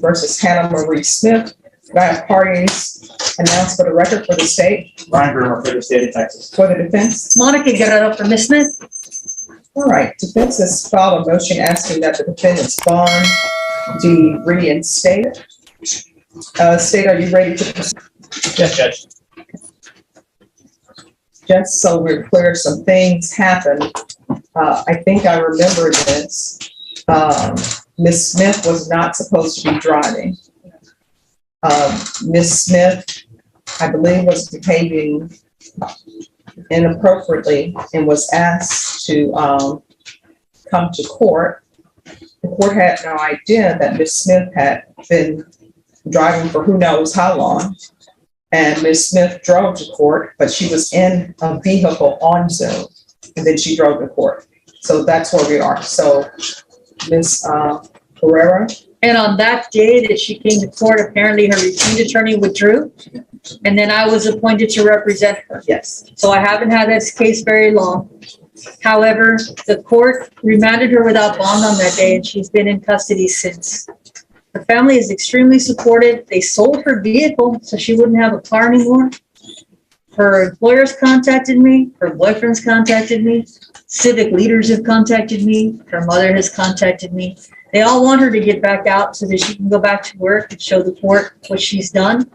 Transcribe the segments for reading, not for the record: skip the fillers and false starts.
versus Hannah Marie Smith. Do I have parties announced for the record for the state? Ryan Brewer for the state of Texas. For the defense? Monica Guerrero for Ms. Smith. All right, defense has filed a motion asking that the defendant's bond be reinstated. State, are you ready to proceed? Yes, Judge. Just so we're clear, some things happened. I think I remember this. Ms. Smith was not supposed to be driving. Ms. Smith, I believe, was behaving inappropriately and was asked to come to court. The court had no idea that Ms. Smith had been driving for who knows how long. And Ms. Smith drove to court, but she was in a vehicle on Zoom, and then she drove to court. So that's where we are. So Ms. Herrera? And on that day that she came to court, apparently her retained attorney withdrew. And then I was appointed to represent her. Yes. So I haven't had this case very long. However, the court remanded her without bond on that day, and she's been in custody since. The family is extremely supportive. They sold her vehicle so she wouldn't have a car anymore. Her employers contacted me. Her boyfriend's contacted me. Civic leaders have contacted me. Her mother has contacted me. They all want her to get back out so that she can go back to work and show the court what she's done.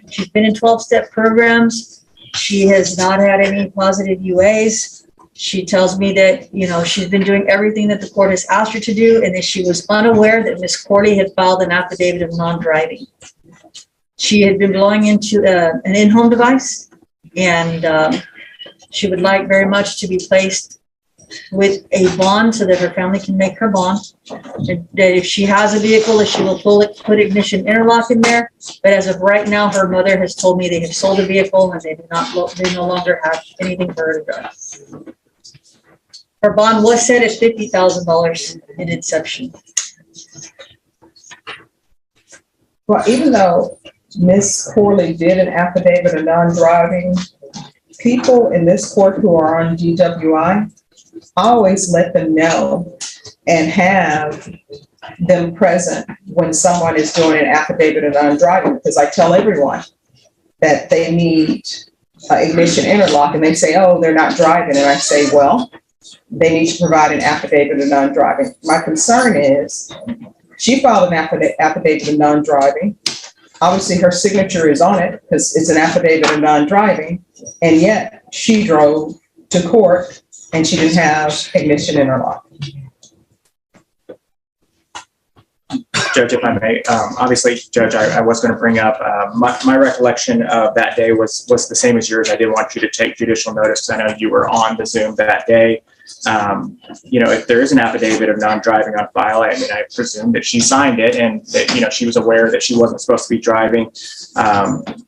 She's been in 12-step programs. She has not had any positive UAs. She tells me that, she's been doing everything that the court has asked her to do, and that she was unaware that Ms. Corley had filed an affidavit of non-driving. She had been blowing into an in-home device, and she would like very much to be placed with a bond so that her family can make her bond. That if she has a vehicle, that she will put ignition interlock in there. But as of right now, her mother has told me they have sold the vehicle and they no longer have anything for her to drive. Her bond was set at $50,000 in inception. Well, even though Ms. Corley did an affidavit of non-driving, people in this court who are on DWI, I always let them know and have them present when someone is doing an affidavit of non-driving, because I tell everyone that they need ignition interlock, and they say, oh, they're not driving. And I say, well, they need to provide an affidavit of non-driving. My concern is she filed an affidavit of non-driving. Obviously, her signature is on it because it's an affidavit of non-driving, and yet she drove to court and she didn't have ignition interlock. Judge, if I may, obviously, Judge, I was going to bring up my recollection of that day was the same as yours. I did want you to take judicial notice because I know you were on the Zoom that day. If there is an affidavit of non-driving on file, I presume that she signed it and that, she was aware that she wasn't supposed to be driving.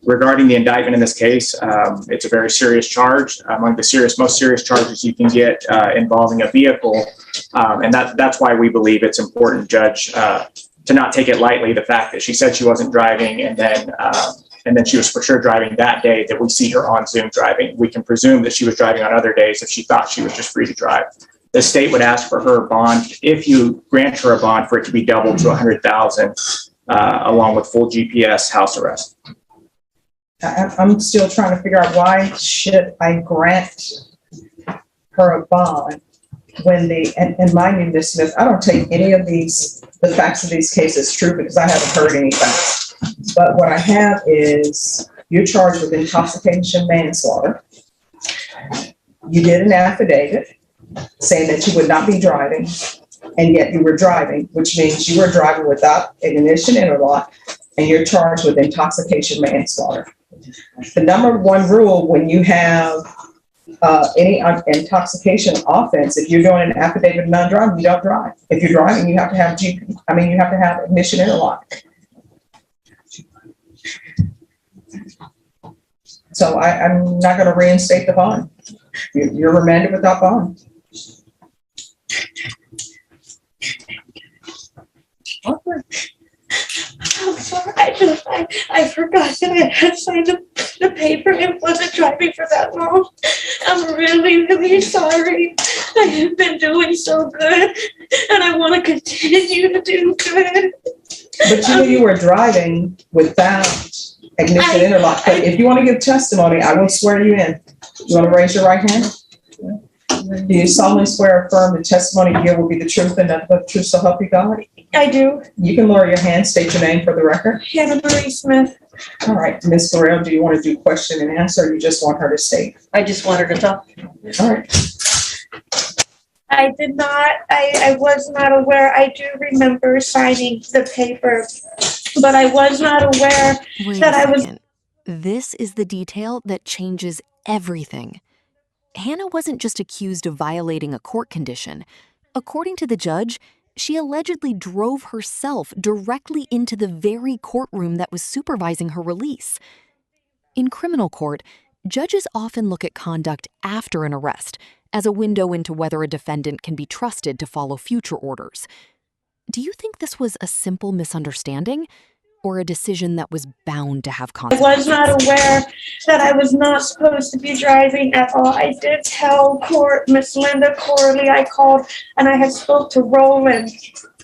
Regarding the indictment in this case, it's a very serious charge, among the most serious charges you can get involving a vehicle. And that's why we believe it's important, Judge, to not take it lightly, the fact that she said she wasn't driving and then she was for sure driving that day that we see her on Zoom driving. We can presume that she was driving on other days if she thought she was just free to drive. The state would ask for her bond, if you grant her a bond, for it to be doubled to $100,000 along with full GPS house arrest. I'm still trying to figure out why should I grant her a bond when and mind me, Ms. Smith, I don't take any of the facts of these cases true because I haven't heard any facts. But what I have is you're charged with intoxication manslaughter. You did an affidavit saying that you would not be driving, and yet you were driving, which means you were driving without ignition interlock, and you're charged with intoxication manslaughter. The number one rule when you have any intoxication offense, if you're doing an affidavit of non-driving, you don't drive. If you're driving, you have to have ignition interlock. So I'm not going to reinstate the bond. You're remanded without bond. I'm sorry. I forgot that I had signed the paper and wasn't driving for that long. I'm really, really sorry. I have been doing so good, and I want to continue to do good. But you knew you were driving without ignition interlock. But if you want to give testimony, I will swear you in. You want to raise your right hand? Do you solemnly swear or affirm the testimony you give will be the truth and nothing but the truth, so help you God? I do. You can lower your hand, state your name for the record. Hannah Marie Smith. All right, Ms. Farrell, do you want to do question and answer, or you just want her to state? I just want her to talk. All right. I did not, I was not aware. I do remember signing the paper, but I was not aware Wait that a I was. second. This is the detail that changes everything. Hannah wasn't just accused of violating a court condition. According to the judge, she allegedly drove herself directly into the very courtroom that was supervising her release. In criminal court, judges often look at conduct after an arrest as a window into whether a defendant can be trusted to follow future orders. Do you think this was a simple misunderstanding or a decision that was bound to have I consequences? was not aware that I was not supposed to be driving at all. I did tell Miss Linda Corley. I called and I had spoke to Roland.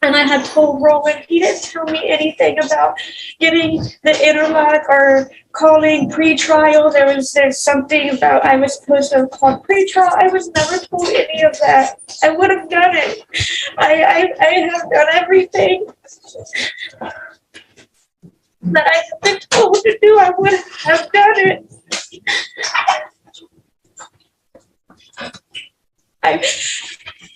And I had told Roland, he didn't tell me anything about getting the interlock or calling pretrial. There's something about I was supposed to have called pretrial. I was never told any of that. I would have done it. I have done everything that I have been told to do. I would have done it.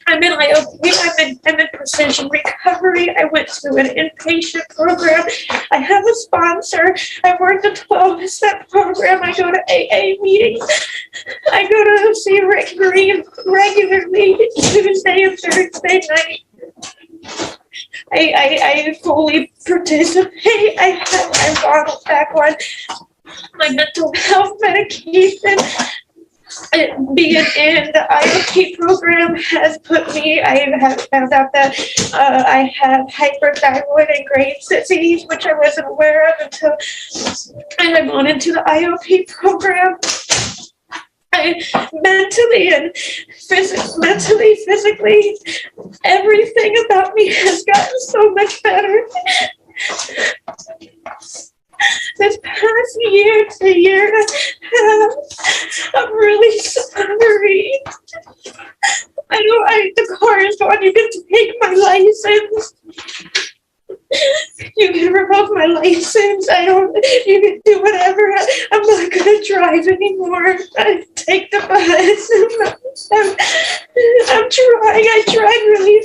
I'm in IOP, I'm in precision recovery. I went through an inpatient program. I have a sponsor. I work the 12-step program. I go to AA meetings. I go to see Rick Green regularly Tuesday and Thursday night. I fully participate. I'm gone back on my mental health medication. Being in the IOP program has put me, I have found out that I have hyperthyroid and Graves' disease, which I wasn't aware of until I had gone into the IOP program. I mentally and physically, everything about me has gotten so much better. This past year and a half, I'm really sorry. The car is gone. You can take my license. You can revoke my license. You can do whatever. I'm not going to drive anymore. I take the bus. I'm trying. I tried really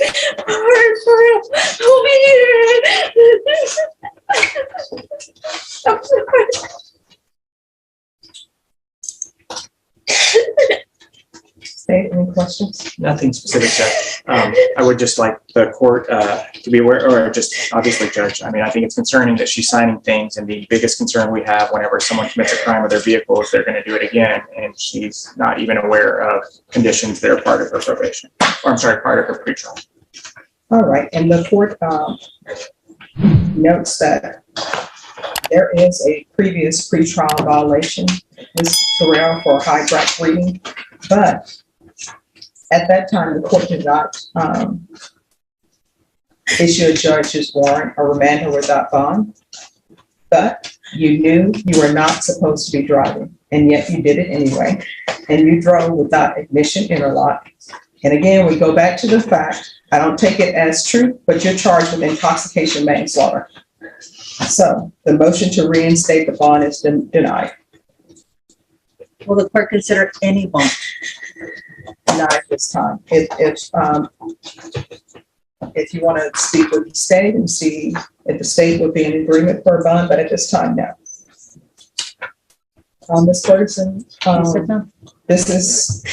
hard for a whole year. I'm sorry. State, any questions? Nothing specific, Judge. I would just like the court to be aware, or just obviously, Judge. I mean, I think it's concerning that she's signing things, and the biggest concern we have whenever someone commits a crime with their vehicle is they're going to do it again, and she's not even aware of conditions that are part of her probation, or I'm sorry, part of her pretrial. All right, and the court notes that there is a previous pretrial violation, Ms. Terrell, for hijacked reading, but at that time, the court did not issue a judge's warrant or remand her without bond. But you knew you were not supposed to be driving, and yet you did it anyway. And you drove without ignition interlock. And again, we go back to the fact, I don't take it as true, but you're charged with intoxication manslaughter. So the motion to reinstate the bond is denied. Will the court consider any bond? Not at this time. If you want to speak with the state and see if the state would be in agreement for a bond, but at this time, no. Ms. Ferguson, this is,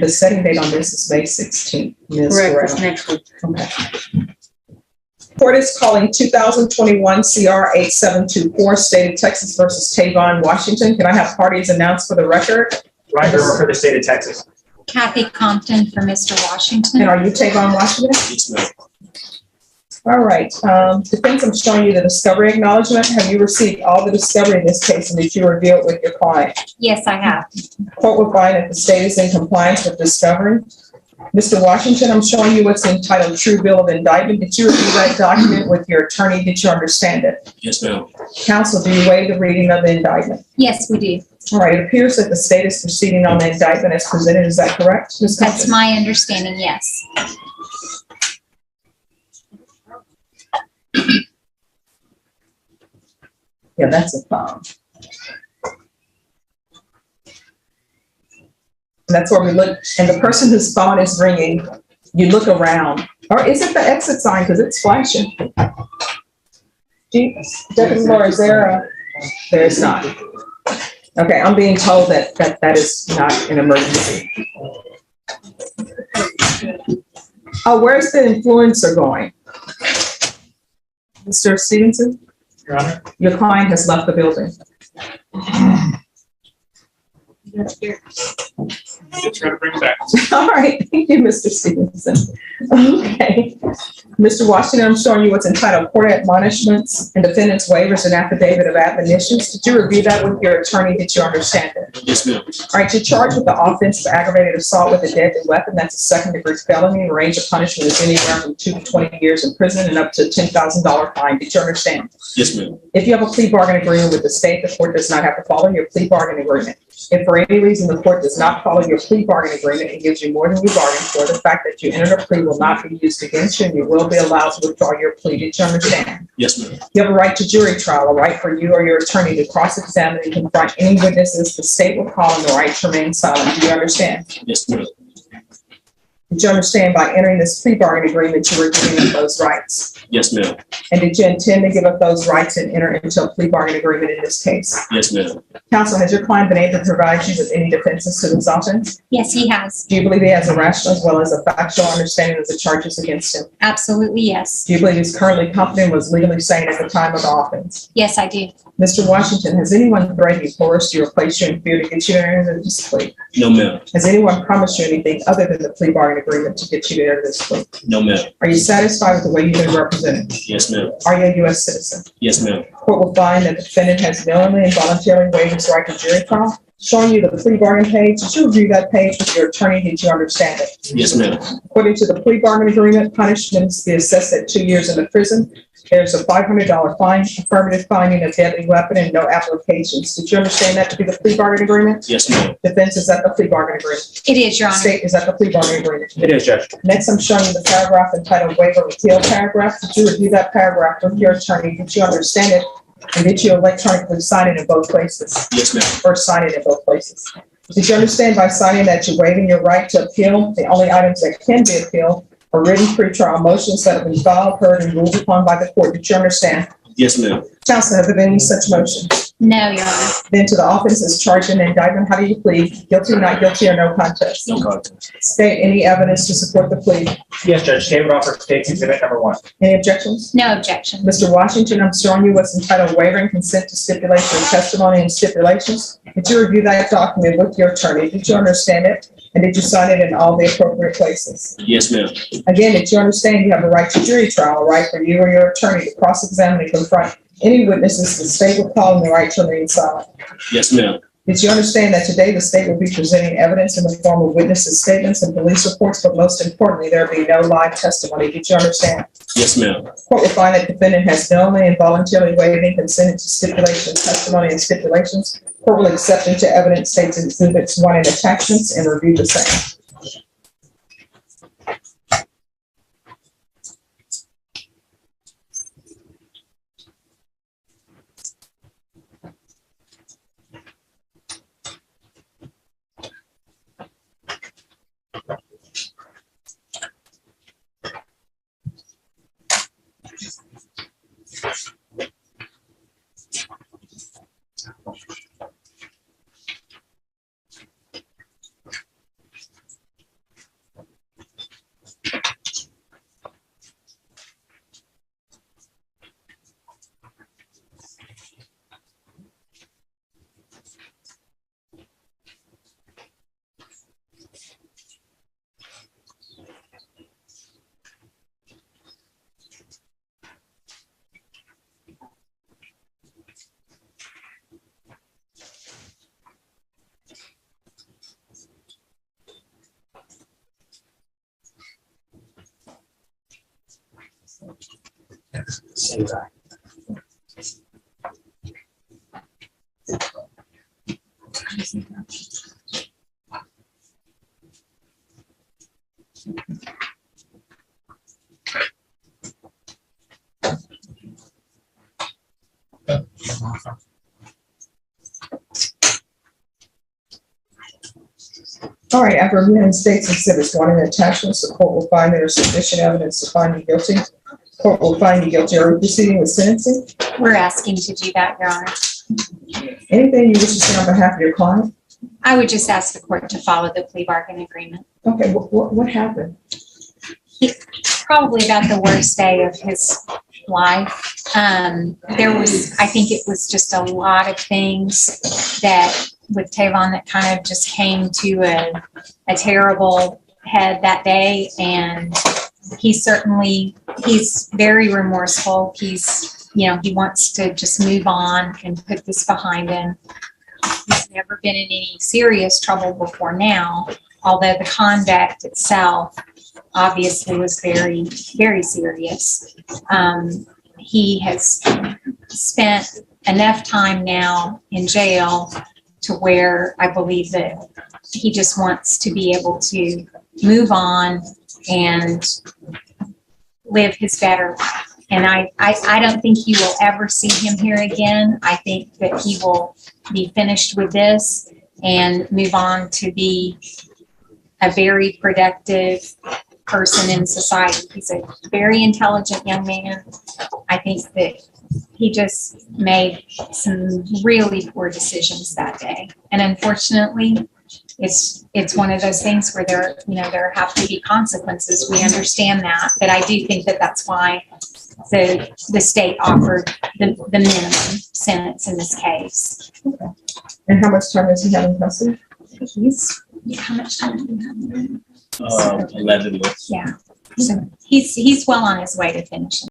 the setting date on this is May 16th. Correct, it's next week. Okay. Court is calling 2021 CR 8724, State of Texas versus Tavon Washington. Can I have parties announced for the record? Right over for the state of Texas. Kathy Compton for Mr. Washington. And are you Tavon Washington? All right. Defense, I'm showing you the discovery acknowledgement. Have you received all the discovery in this case, and did you review it with your client? Yes, I have. Court will find that the state is in compliance with discovery. Mr. Washington, I'm showing you what's entitled True Bill of Indictment. Did you review that document with your attorney? Did you understand it? Yes, ma'am. Counsel, do you waive the reading of the indictment? Yes, we do. All right, it appears that the state is proceeding on the indictment as presented. Is that correct, Ms. That's Compton? my understanding, yes. Yeah, that's a phone. And that's where we look, and the person whose phone is ringing, you look around. Or is it the exit sign, because it's flashing? Deputy Laura, is there is not. Okay, I'm being told that is not an emergency. Oh, where's the influencer going? Mr. Stevenson? Your Honor. Your client has left the building. Just try to bring it back. All right, thank you, Mr. Stevenson. Okay. Mr. Washington, I'm showing you what's entitled Court Admonishments and Defendant's Waivers and Affidavit of Admonitions. Did you review that with your attorney? Did you understand it? Yes, ma'am. All right, you're charged with the offense of aggravated assault with a deadly weapon. That's a second-degree felony. The range of punishment is anywhere from 2 to 20 years in prison and up to $10,000 fine. Did you understand? Yes, ma'am. If you have a plea bargain agreement with the state, the court does not have to follow your plea bargain agreement. If for any reason the court does not follow your plea bargain agreement and gives you more than you bargained for, the fact that you entered a plea will not be used against you and you will be allowed to withdraw your plea. Did you understand? Yes, ma'am. You have a right to jury trial, a right for you or your attorney to cross-examine and confront any witnesses the state will call, and the right to remain silent. Do you understand? Yes, ma'am. Did you understand by entering this plea bargain agreement you were giving up those rights? Yes, ma'am. And did you intend to give up those rights and enter into a plea bargain agreement in this case? Yes, ma'am. Counsel, has your client been able to provide you with any defenses to this offense? Yes, he has. Do you believe he has a rational as well as a factual understanding of the charges against him? Absolutely, yes. Do you believe he's currently competent and was legally sane at the time of the offense? Yes, I do. Mr. Washington, has anyone threatened you, coerced you, or placed you in fear to get you to enter this plea? No, ma'am. Has anyone promised you anything other than the plea bargain agreement to get you to enter this plea? No, ma'am. Are you satisfied with the way you've been represented? Yes, ma'am. Are you a U.S. citizen? Yes, ma'am. Court will find that the defendant has knowingly and voluntarily waived his right to jury trial. Showing you the plea bargain page. Did you review that page with your attorney? Did you understand it? Yes, ma'am. According to the plea bargain agreement, punishments be assessed at 2 years in the prison. There's a $500 fine, affirmative finding of deadly weapon, and no applications. Did you understand that to be the plea bargain agreement? Yes, ma'am. Defense is at the plea bargain agreement. It is, Your Honor. State is at the plea bargain agreement. It is, Judge. Next, I'm showing you the paragraph entitled waiver of appeal paragraph. Did you review that paragraph with your attorney? Did you understand it? And did you electronically sign it in both places? Yes, ma'am. Or sign it in both places? Did you understand by signing that you're waiving your right to appeal? The only items that can be appealed are written pretrial motions that have been filed, heard, and ruled upon by the court. Did you understand? Yes, ma'am. Counsel, have there been any such motions? No, Your Honor. Then to the offense as charged in the indictment, how do you plead? Guilty, not guilty, or no contest? No contest. State any evidence to support the plea. Yes, Judge. David offered state's exhibit number 1. Any objections? No objection. Mr. Washington, I'm showing you what's entitled waiver and consent to stipulation of testimony and stipulations. Did you review that document with your attorney? Did you understand it? And did you sign it in all the appropriate places? Yes, ma'am. Again, did you understand you have a right to jury trial, a right for you or your attorney to cross-examine and confront any witnesses the state will call, and the right to remain silent? Yes, ma'am. Did you understand that today the state will be presenting evidence in the form of witnesses' statements and police reports, but most importantly, there will be no live testimony? Did you understand? Yes, ma'am. Court will find that defendant has knowingly and voluntarily waived and consented to stipulation, testimony, and stipulations. Court will accept into evidence states exhibits 1 and attachments and review the same. Say that. All right, after reviewing states exhibits one and attachments, the court will find there is sufficient evidence to find you guilty. Court will find you guilty. Are we proceeding with sentencing? We're asking to do that, Your Honor. Anything you wish to say on behalf of your client? I would just ask the court to follow the plea bargain agreement. Okay, what happened? Probably about the worst day of his life. I think it was just a lot of things that with Tavon that kind of just came to a terrible head that day. And he's very remorseful. He wants to just move on and put this behind him. He's never been in any serious trouble before now, although the conduct itself obviously was very, very serious. He has spent enough time now in jail to where I believe that he just wants to be able to move on and live his better life. And I don't think you will ever see him here again. I think that he will be finished with this and move on to be a very productive person in society. He's a very intelligent young man. I think that he just made some really poor decisions that day. And unfortunately, it's one of those things where there have to be consequences. We understand that, but I do think that that's why the state offered the minimum sentence in this case. Okay. And how much time does he have in custody? How much time do you have? 11 months. Yeah. So he's well on his way to finishing.